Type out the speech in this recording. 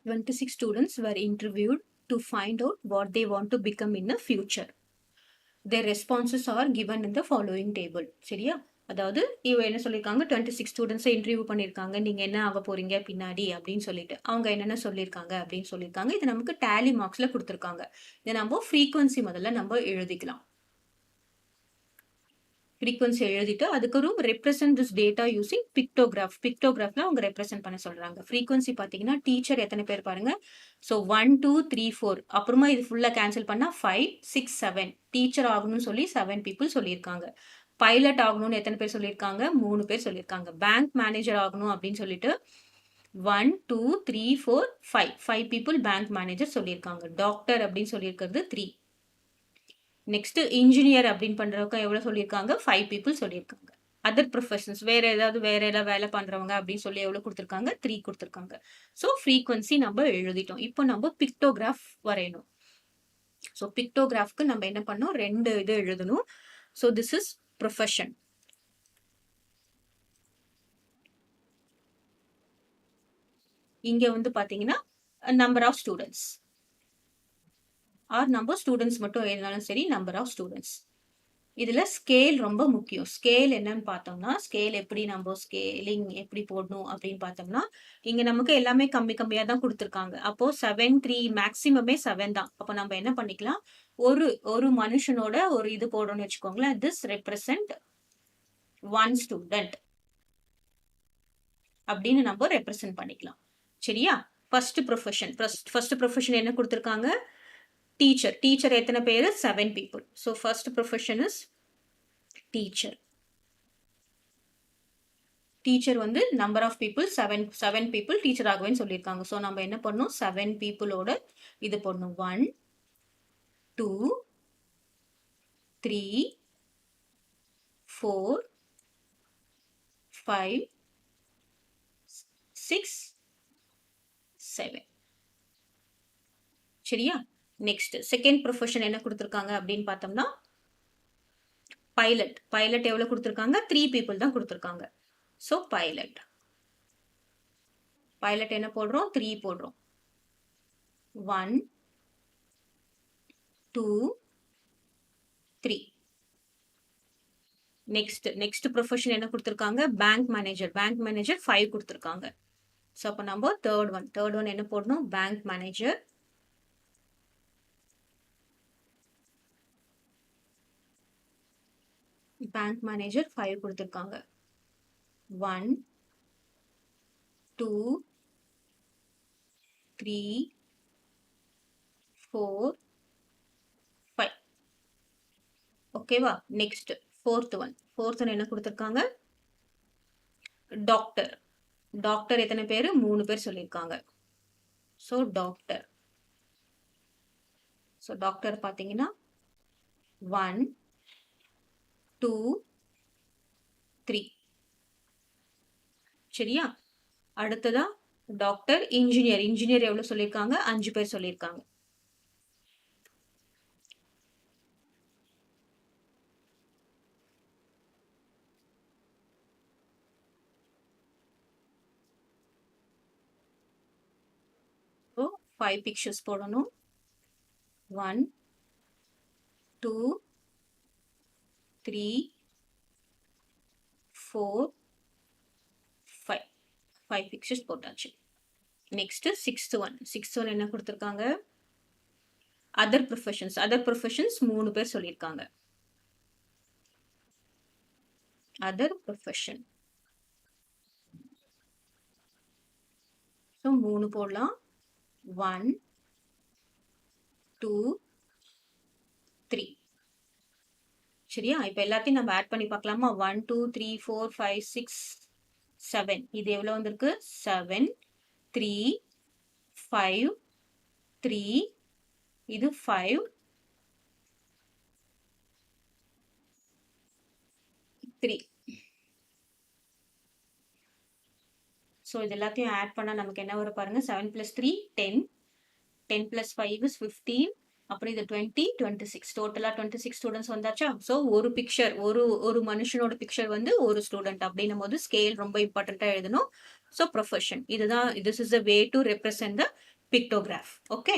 26 students were interviewed to find out what they want to become in the future. Their responses are given in the following table. சரியா? அதாவது இவ என்ன சொல்லியிருக்காங்க, 26 ஸ்டூடெண்ட்ஸை interview பண்ணியிருக்காங்க. நீங்க என்ன ஆக போறீங்க பின்னாடி அப்படின்னு சொல்லிட்டு. அவங்க என்னென்ன சொல்லியிருக்காங்க அப்படின்னு சொல்லியிருக்காங்க. இது நமக்கு டேலி மார்க்ஸ்ல கொடுத்துருக்காங்க. இதை நம்ம ஃப்ரீக்வன்சி முதல்ல நம்ம எழுதிக்கலாம். ஃப்ரீக்வன்சி எழுதிட்டு அதுக்கு ஒரு represent this data using pictograph. பிக்டோகிராஃப்ல அவங்க ரெப்ரசென்ட் பண்ண சொல்றாங்க. ஃப்ரீக்வன்சி பார்த்தீங்கன்னா டீச்சர் எத்தனை பேர் பாருங்க. ஸோ 1 2 3 4 அப்புறமா இது ஃபுல்லாக கேன்சல் பண்ணால் 5 6 7 டீச்சர் ஆகணும்னு சொல்லி 7 பீப்புள் சொல்லியிருக்காங்க. பைலட் ஆகணும்னு எத்தனை பேர் சொல்லியிருக்காங்க? 3 பேர் சொல்லியிருக்காங்க. பேங்க் மேனேஜர் ஆகணும் அப்படின்னு சொல்லிட்டு 1 2 3 4 5 பீப்புள் பேங்க் மேனேஜர் சொல்லியிருக்காங்க. டாக்டர் அப்படின்னு சொல்லியிருக்கிறது 3. நெக்ஸ்ட் இன்ஜினியர் அப்படின்னு பண்றவங்க எவ்வளவு சொல்லியிருக்காங்க? 5 பீப்புள் சொல்லியிருக்காங்க. அதர் ப்ரொஃபஷன்ஸ் வேற ஏதாவது வேலை பண்றவங்க அப்படின்னு சொல்லி எவ்வளவு கொடுத்துருக்காங்க? 3 கொடுத்துருக்காங்க. ஸோ ஃப்ரீக்வன்சி நம்ம எழுதிட்டோம். இப்போ நம்ம பிக்டோகிராஃப் வரையணும். ஸோ பிக்டோகிராஃப்க்கு நம்ம என்ன பண்ணோம்? 2 இது எழுதணும். So this is profession. இங்க வந்து பாத்தீங்கன்னா நம்பர் ஆஃப் ஸ்டூடெண்ட்ஸ் ஆர் நம்ம ஸ்டூடெண்ட்ஸ் மட்டும் எழுதினாலும் சரி, நம்பர் ஆஃப் ஸ்டூடெண்ட்ஸ். இதுல ஸ்கேல் ரொம்ப முக்கியம். ஸ்கேல் என்னன்னு பார்த்தோம்னா, ஸ்கேல் எப்படி நம்ம ஸ்கேலிங் எப்படி போடணும் அப்படின்னு பார்த்தோம்னா, இங்க நமக்கு எல்லாமே கம்மி கம்மியா தான் கொடுத்துருக்காங்க. அப்போ 7 3 மேக்சிமமே 7 தான். அப்போ நம்ம என்ன பண்ணிக்கலாம், ஒரு ஒரு மனுஷனோட ஒரு இது போடணும்னு வச்சுக்கோங்களேன். திஸ் ரெப்ரசன்ட் 1 ஸ்டூடெண்ட் அப்படின்னு நம்ம ரெப்ரசன்ட் பண்ணிக்கலாம். சரியா? ஃபர்ஸ்ட் ப்ரொஃபஷன் என்ன கொடுத்துருக்காங்க? டீச்சர். டீச்சர் எத்தனை பேர்? 7 people. So first profession is teacher. Teacher வந்து number of people 7 people teacher ஆகவேன்னு சொல்லியிருக்காங்க. ஸோ நம்ம என்ன பண்ணணும்? 7 peopleோட இது பண்ணணும். 1 2 3 4 5 6 7. சரியா? நெக்ஸ்ட் செகண்ட் ப்ரொஃபஷன் என்ன கொடுத்துருக்காங்க அப்படின்னு பார்த்தோம்னா பைலட். பைலட் எவ்வளவு கொடுத்துருக்காங்க? 3 people தான் கொடுத்துருக்காங்க. ஸோ பைலட் என்ன போடுறோம்? 3 போடுறோம். 1 2 3. நெக்ஸ்ட் ப்ரொஃபஷன் என்ன கொடுத்துருக்காங்க? Bank manager. பேங்க் மேனேஜர் 5 கொடுத்துருக்காங்க. ஸோ அப்போ நம்ம தேர்ட் ஒன் என்ன போடணும்? Bank manager. பேங்க் மேனேஜர் 5 கொடுத்துருக்காங்க. 1 2 3 4 5. ஓகேவா? நெக்ஸ்ட் ஃபோர்த் ஒன் என்ன கொடுத்துருக்காங்க? டாக்டர். டாக்டர் எத்தனை பேர்? 3 பேர் சொல்லியிருக்காங்க. ஸோ டாக்டர் பார்த்தீங்கன்னா 1 2 3. சரியா? அடுத்ததா டாக்டர். இன்ஜினியர் எவ்வளவு சொல்லியிருக்காங்க? 5 பேர் சொல்லியிருக்காங்க. ஸோ 5 பிக்சர்ஸ் போடணும். 1 2 3 4 5 பிக்சர்ஸ் போட்டாச்சு. நெக்ஸ்ட் சிக்ஸ்த் ஒன் என்ன கொடுத்துருக்காங்க? அதர் ப்ரொஃபஷன்ஸ் 3 பேர் சொல்லியிருக்காங்க. Other profession. ஸோ 3 போடலாம். 1 2 3. சரியா? இப்போ எல்லாத்தையும் நம்ம ஆட் பண்ணி பார்க்கலாமா? 1 2 3 4 5 6 7. இது எவ்வளவு வந்திருக்கு? 7 3 5 3. இது 5 3. ஸோ இது எல்லாத்தையும் ஆட் பண்ணா நமக்கு என்ன வரும் பாருங்க? 7 + 3 10. 10 + 5 is 15. அப்புறம் இது 20 26. டோட்டலா 26 ஸ்டூடெண்ட்ஸ் வந்தாச்சா? ஸோ ஒரு பிக்சர் ஒரு மனுஷனோட பிக்சர் வந்து ஒரு ஸ்டூடெண்ட் அப்படின்னும் போது ஸ்கேல் ரொம்ப இம்பார்ட்டண்டா எழுதணும். ஸோ ப்ரொஃபஷன் இதுதான். This is a way to represent the pictograph. Okay.